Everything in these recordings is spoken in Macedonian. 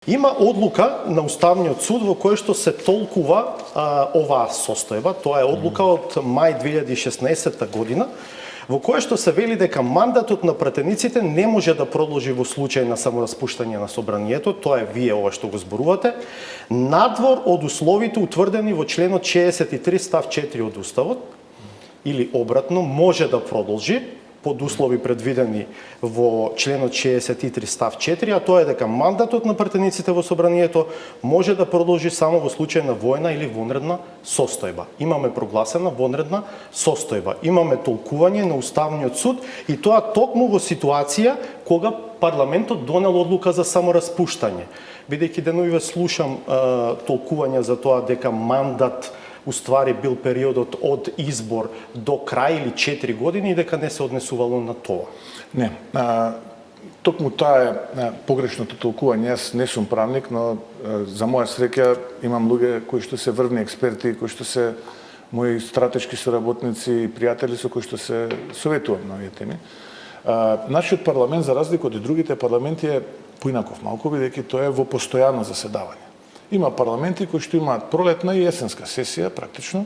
Има одлука на Уставниот суд во кој што се толкува оваа состојба. Тоа е одлука од мај 2016 година, во која што се вели дека мандатот на пратениците не може да продолжи во случај на самораспуштање на собранието, тоа е вие ова што го зборувате, надвор од условите утврдени во членот 63 став 4 од Уставот, или обратно, може да продолжи под услови предвидени во членот 63 став 4, а тоа е дека мандатот на пратениците во собранието може да продолжи само во случај на воена или вонредна состојба. Имаме прогласена вонредна состојба. Имаме толкување на Уставниот суд и тоа токму во ситуација кога парламентот донел одлука за самораспуштање. Бидејќи деновиве слушам толкување за тоа дека мандат уствари бил периодот од избор до крај или 4 години и дека не се однесувало на тоа. Не, токму тоа е погрешното толкување. Јас не сум правник, но за моја среќа имам луѓе кои што се врвни експерти, кои што се мои стратешки соработници и пријатели со кои што се советувам на овие теми. Нашиот парламент, за разлика од другите парламенти, е поинаков малку, бидејќи тоа е во постојано заседавање. Има парламенти кои што имаат пролетна и есенска сесија, практично,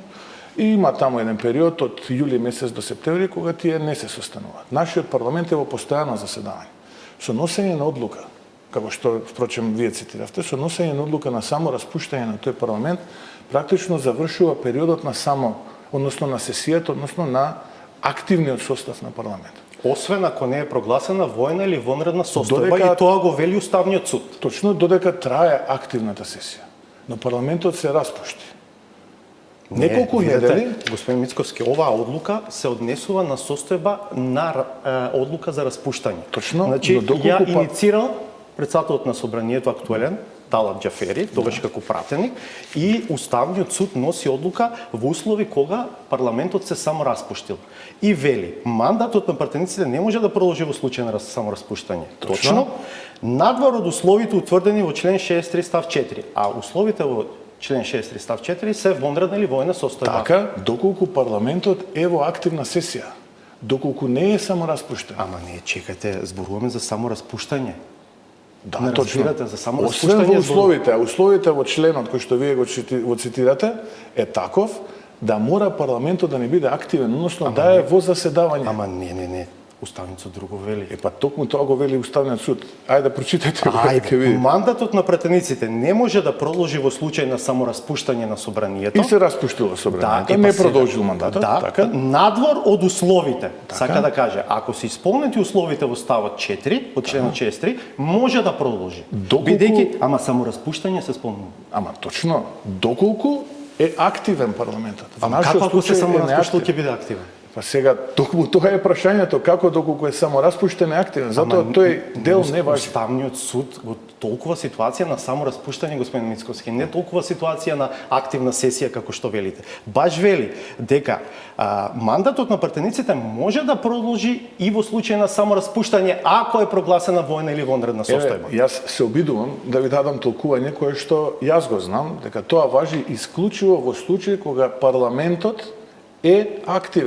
и има таму еден период од јули месец до септември, кога тие не се состануваат. Нашиот парламент е во постојано заседавање. Со носење на одлука, како што, впрочем, вие цитиравте, со носење на одлука на само распуштање на тој парламент, практично завршува периодот на само, односно на сесијата, односно на активниот состав на парламент. Освен ако не е прогласена воена или вонредна состојба, и тоа го вели Уставниот суд. Точно, додека трае активната сесија. Но парламентот се распушти. Неколку недели, господин Мицковски, оваа одлука се однесува на состојба на одлука за распуштање. Точно, значи, но доколку ја иницирал председателот на собранието актуелен Талат Џафери, тогаш како пратеник, и Уставниот суд носи одлука во услови кога парламентот се само распуштил. И вели, мандатот на пратениците не може да продолжи во случај на самораспуштање. Точно, надвор од условите утврдени во член 63 став 4, а условите во член 63 став 4 се вонредна или воена состојба. Така, доколку парламентот е во активна сесија, доколку не е самораспуштен. Ама не, чекајте, зборуваме за самораспуштање. Да, не точно. за само Освен во условите во членот кој што вие го цитирате е таков да мора парламентот да не биде активен, односно да е во заседавање. Ама не. Уставниот суд друго вели. Па токму тоа го вели Уставниот суд. Ајде прочитајте го, ќе видите. Мандатот на пратениците не може да продолжи во случај на самораспуштање на собранието. И се распуштило собранието, не продолжил мандатот, така? Надвор од условите. Сака да каже, ако се исполнети условите во ставот 4, од членот 63, може да продолжи. Бидејќи, ама самораспуштање се спомнува. Ама точно, доколку е активен парламентот. Ама како ако се самораспуштил ќе биде активен? Па сега, токму тоа е прашањето, како доколку е само распуштен е активен, затоа тој дел не важи. Уставниот суд го толкува ситуација на само распуштање, господин Мицковски, не толкува ситуација на активна сесија како што велите. Баш вели дека мандатот на пратениците може да продолжи и во случај на само распуштање ако е прогласена воена или вонредна состојба. Јас се обидувам да ви дадам толкување кое што јас го знам, дека тоа важи исклучиво во случај кога парламентот е активен.